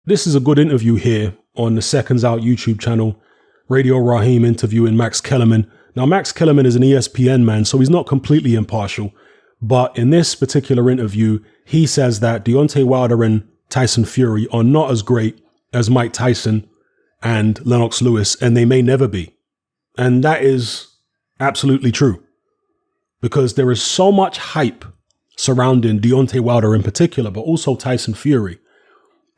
This is a good interview here on the Seconds Out YouTube channel. Radio Raheem interviewing Max Kellerman. Now, Max Kellerman is an ESPN man, so he's not completely impartial. But in this particular interview, he says that Deontay Wilder and Tyson Fury are not as great as Mike Tyson and Lennox Lewis, and they may never be. And that is absolutely true. Because there is so much hype surrounding Deontay Wilder in particular, but also Tyson Fury,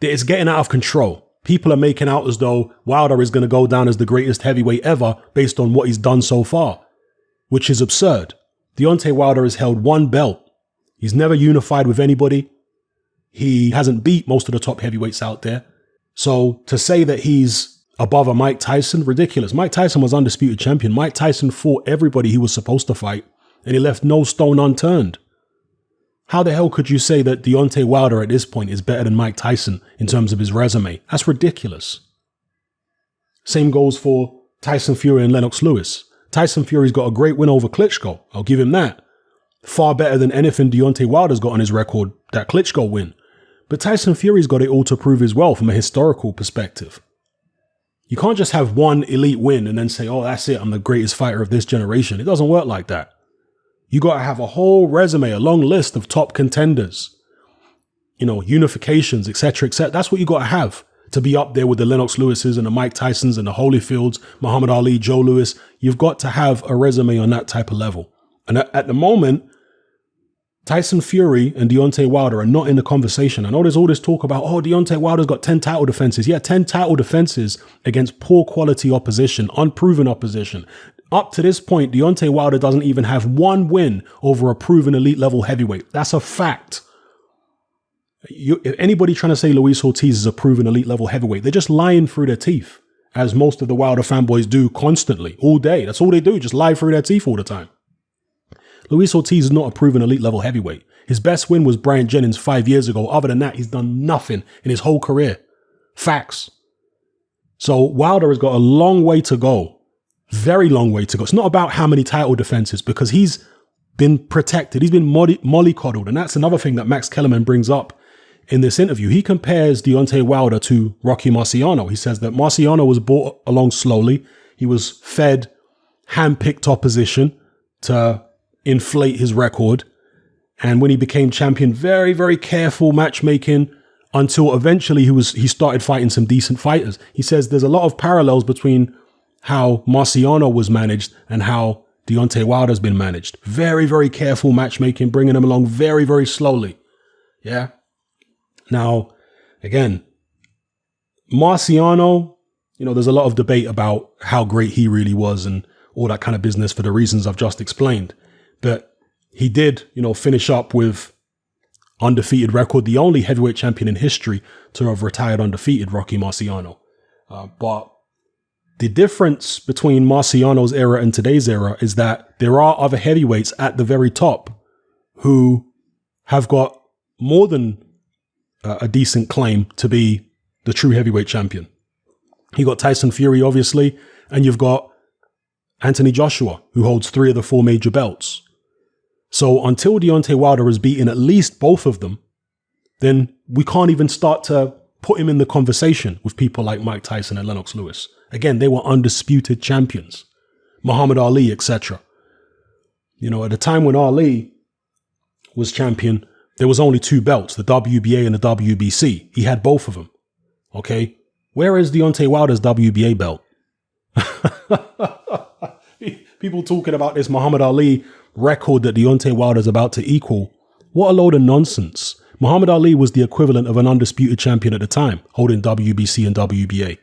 that it's getting out of control. People are making out as though Wilder is going to go down as the greatest heavyweight ever based on what he's done so far, which is absurd. Deontay Wilder has held one belt. He's never unified with anybody. He hasn't beat most of the top heavyweights out there. So to say that he's above a Mike Tyson, ridiculous. Mike Tyson was undisputed champion. Mike Tyson fought everybody he was supposed to fight, and he left no stone unturned. How the hell could you say that Deontay Wilder at this point is better than Mike Tyson in terms of his resume? That's ridiculous. Same goes for Tyson Fury and Lennox Lewis. Tyson Fury's got a great win over Klitschko. I'll give him that. Far better than anything Deontay Wilder's got on his record, that Klitschko win. But Tyson Fury's got it all to prove as well from a historical perspective. You can't just have one elite win and then say, oh, that's it, I'm the greatest fighter of this generation. It doesn't work like that. You got to have a whole resume, a long list of top contenders, unifications, etc., etc. That's what you got to have to be up there with the Lennox Lewises and the Mike Tysons and the Holyfields, Muhammad Ali, Joe Louis. You've got to have a resume on that type of level. And at the moment, Tyson Fury and Deontay Wilder are not in the conversation. I know there's all this talk about, oh, Deontay Wilder's got 10 title defenses. Yeah, 10 title defenses against poor quality opposition, unproven opposition. Up to this point, Deontay Wilder doesn't even have one win over a proven elite level heavyweight. That's a fact. If anybody trying to say Luis Ortiz is a proven elite level heavyweight, they're just lying through their teeth, as most of the Wilder fanboys do constantly, all day. That's all they do, just lie through their teeth all the time. Luis Ortiz is not a proven elite level heavyweight. His best win was Brian Jennings 5 years ago. Other than that, he's done nothing in his whole career. Facts. So Wilder has got a long way to go. Very long way to go. It's not about how many title defenses, because he's been protected. He's been mollycoddled. And that's another thing that Max Kellerman brings up in this interview. He compares Deontay Wilder to Rocky Marciano. He says that Marciano was brought along slowly. He was fed hand-picked opposition to inflate his record. And when he became champion, very, very careful matchmaking until eventually he started fighting some decent fighters. He says there's a lot of parallels between how Marciano was managed and how Deontay Wilder's been managed. Very, very careful matchmaking, bringing them along very, very slowly. Yeah. Now, again, Marciano, there's a lot of debate about how great he really was and all that kind of business for the reasons I've just explained. But he did, finish up with undefeated record, the only heavyweight champion in history to have retired undefeated, Rocky Marciano. But the difference between Marciano's era and today's era is that there are other heavyweights at the very top who have got more than a decent claim to be the true heavyweight champion. You got Tyson Fury, obviously, and you've got Anthony Joshua, who holds 3 of the 4 major belts. So until Deontay Wilder has beaten at least both of them, then we can't even start to put him in the conversation with people like Mike Tyson and Lennox Lewis. Again, they were undisputed champions. Muhammad Ali, etc. At the time when Ali was champion, there was only 2 belts, the WBA and the WBC. He had both of them. Okay? Where is Deontay Wilder's WBA belt? People talking about this Muhammad Ali record that Deontay Wilder's about to equal. What a load of nonsense. Muhammad Ali was the equivalent of an undisputed champion at the time, holding WBC and WBA.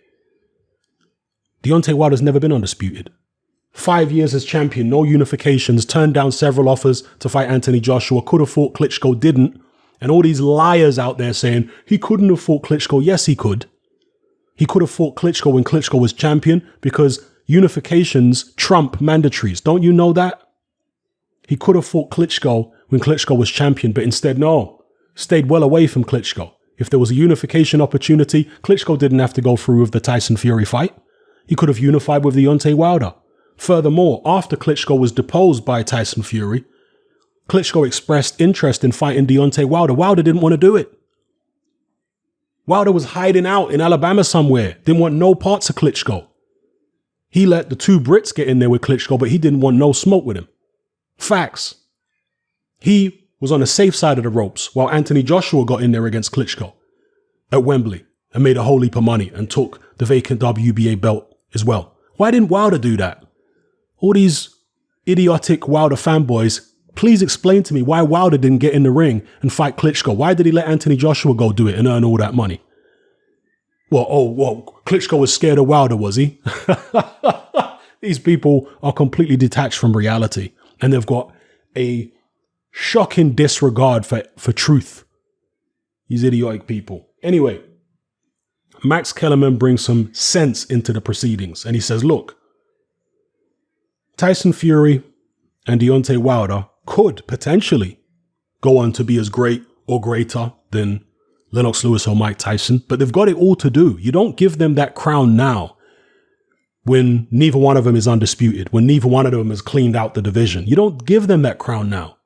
Deontay Wilder's never been undisputed. 5 years as champion, no unifications, turned down several offers to fight Anthony Joshua, could have fought Klitschko, didn't. And all these liars out there saying he couldn't have fought Klitschko. Yes, he could. He could have fought Klitschko when Klitschko was champion because unifications trump mandatories. Don't you know that? He could have fought Klitschko when Klitschko was champion, but instead, no, stayed well away from Klitschko. If there was a unification opportunity, Klitschko didn't have to go through with the Tyson Fury fight. He could have unified with Deontay Wilder. Furthermore, after Klitschko was deposed by Tyson Fury, Klitschko expressed interest in fighting Deontay Wilder. Wilder didn't want to do it. Wilder was hiding out in Alabama somewhere, didn't want no parts of Klitschko. He let the two Brits get in there with Klitschko, but he didn't want no smoke with him. Facts. He was on the safe side of the ropes while Anthony Joshua got in there against Klitschko at Wembley and made a whole heap of money and took the vacant WBA belt as well. Why didn't Wilder do that? All these idiotic Wilder fanboys, please explain to me why Wilder didn't get in the ring and fight Klitschko. Why did he let Anthony Joshua go do it and earn all that money? Well, Klitschko was scared of Wilder, was he? These people are completely detached from reality, and they've got a shocking disregard for truth. These idiotic people. Anyway, Max Kellerman brings some sense into the proceedings, and he says, look, Tyson Fury and Deontay Wilder could potentially go on to be as great or greater than Lennox Lewis or Mike Tyson, but they've got it all to do. You don't give them that crown now when neither one of them is undisputed, when neither one of them has cleaned out the division. You don't give them that crown now.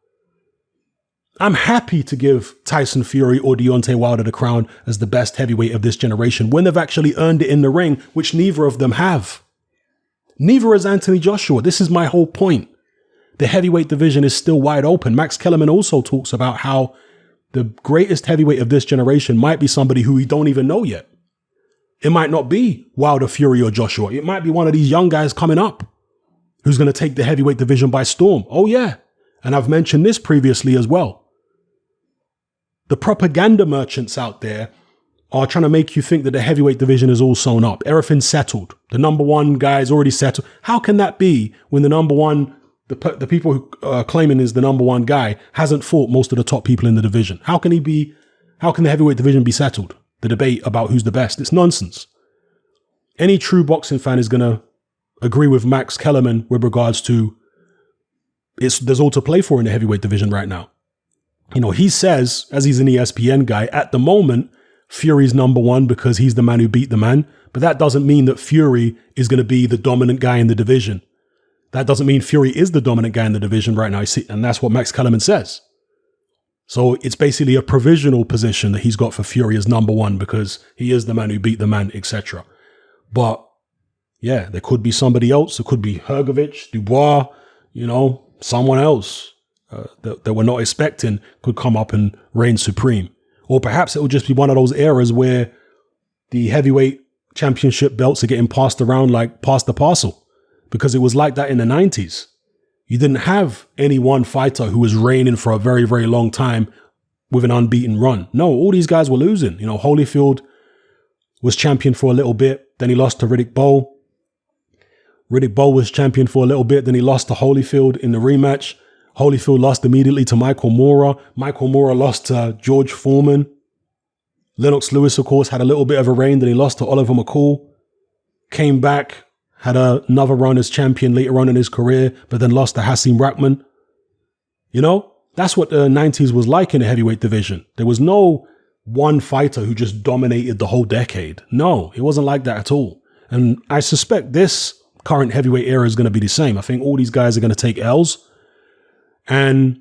I'm happy to give Tyson Fury or Deontay Wilder the crown as the best heavyweight of this generation when they've actually earned it in the ring, which neither of them have. Neither has Anthony Joshua. This is my whole point. The heavyweight division is still wide open. Max Kellerman also talks about how the greatest heavyweight of this generation might be somebody who we don't even know yet. It might not be Wilder, Fury, or Joshua. It might be one of these young guys coming up who's going to take the heavyweight division by storm. Oh, yeah. And I've mentioned this previously as well. The propaganda merchants out there are trying to make you think that the heavyweight division is all sewn up. Everything's settled. The number one guy is already settled. How can that be when the number one, the people who are claiming is the number one guy hasn't fought most of the top people in the division? How can the heavyweight division be settled? The debate about who's the best. It's nonsense. Any true boxing fan is going to agree with Max Kellerman with regards to there's all to play for in the heavyweight division right now. You know, he says, as he's an ESPN guy, at the moment, Fury's number one because he's the man who beat the man. But that doesn't mean that Fury is going to be the dominant guy in the division. That doesn't mean Fury is the dominant guy in the division right now. And that's what Max Kellerman says. So it's basically a provisional position that he's got for Fury as number one because he is the man who beat the man, etc. But yeah, there could be somebody else. It could be Hrgovic, Dubois, someone else that we're not expecting could come up and reign supreme. Or perhaps it will just be one of those eras where the heavyweight championship belts are getting passed around like past the parcel, because it was like that in the 90s. You didn't have any one fighter who was reigning for a very, very long time with an unbeaten run. No, all these guys were losing. Holyfield was champion for a little bit. Then he lost to Riddick Bowe. Riddick Bowe was champion for a little bit. Then he lost to Holyfield in the rematch. Holyfield lost immediately to Michael Moorer. Michael Moorer lost to George Foreman. Lennox Lewis, of course, had a little bit of a reign. Then he lost to Oliver McCall. Came back, had another run as champion later on in his career, but then lost to Hasim Rahman. That's what the 90s was like in the heavyweight division. There was no one fighter who just dominated the whole decade. No, it wasn't like that at all. And I suspect this current heavyweight era is going to be the same. I think all these guys are going to take L's. And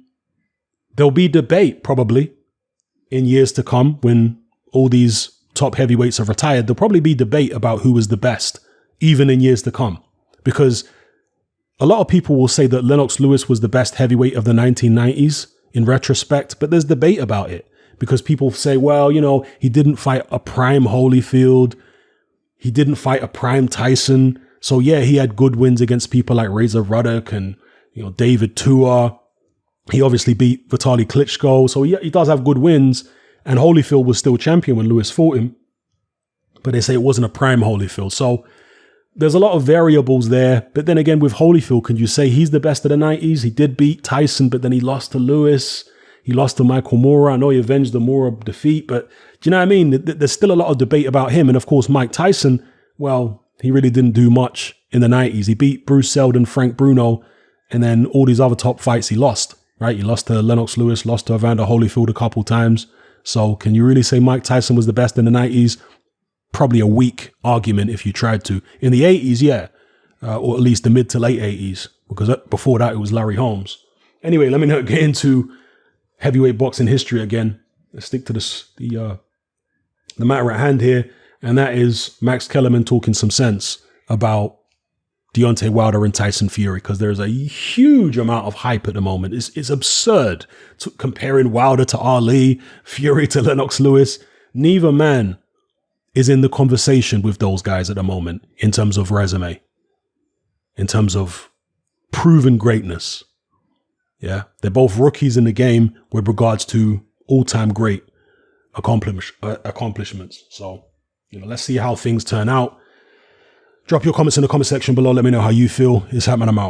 there'll be debate probably in years to come when all these top heavyweights are retired. There'll probably be debate about who was the best, even in years to come. Because a lot of people will say that Lennox Lewis was the best heavyweight of the 1990s in retrospect, but there's debate about it. Because people say, well, he didn't fight a prime Holyfield. He didn't fight a prime Tyson. So yeah, he had good wins against people like Razor Ruddock and, David Tua. He obviously beat Vitaly Klitschko. So he does have good wins. And Holyfield was still champion when Lewis fought him. But they say it wasn't a prime Holyfield. So there's a lot of variables there. But then again, with Holyfield, can you say he's the best of the 90s? He did beat Tyson, but then he lost to Lewis. He lost to Michael Moorer. I know he avenged the Moorer defeat, but do you know what I mean? There's still a lot of debate about him. And of course, Mike Tyson, well, he really didn't do much in the 90s. He beat Bruce Seldon, Frank Bruno, and then all these other top fights he lost, right? He lost to Lennox Lewis, lost to Evander Holyfield a couple times. So can you really say Mike Tyson was the best in the 90s? Probably a weak argument if you tried to. In the 80s, yeah, or at least the mid to late 80s, because before that it was Larry Holmes. Anyway, let me not get into heavyweight boxing history again. Let's stick to the the matter at hand here, and that is Max Kellerman talking some sense about Deontay Wilder and Tyson Fury, because there's a huge amount of hype at the moment. It's absurd comparing Wilder to Ali, Fury to Lennox Lewis. Neither man is in the conversation with those guys at the moment in terms of resume, in terms of proven greatness. Yeah, they're both rookies in the game with regards to all-time great accomplishments. So, let's see how things turn out. Drop your comments in the comment section below. Let me know how you feel. It's happening. I'm out.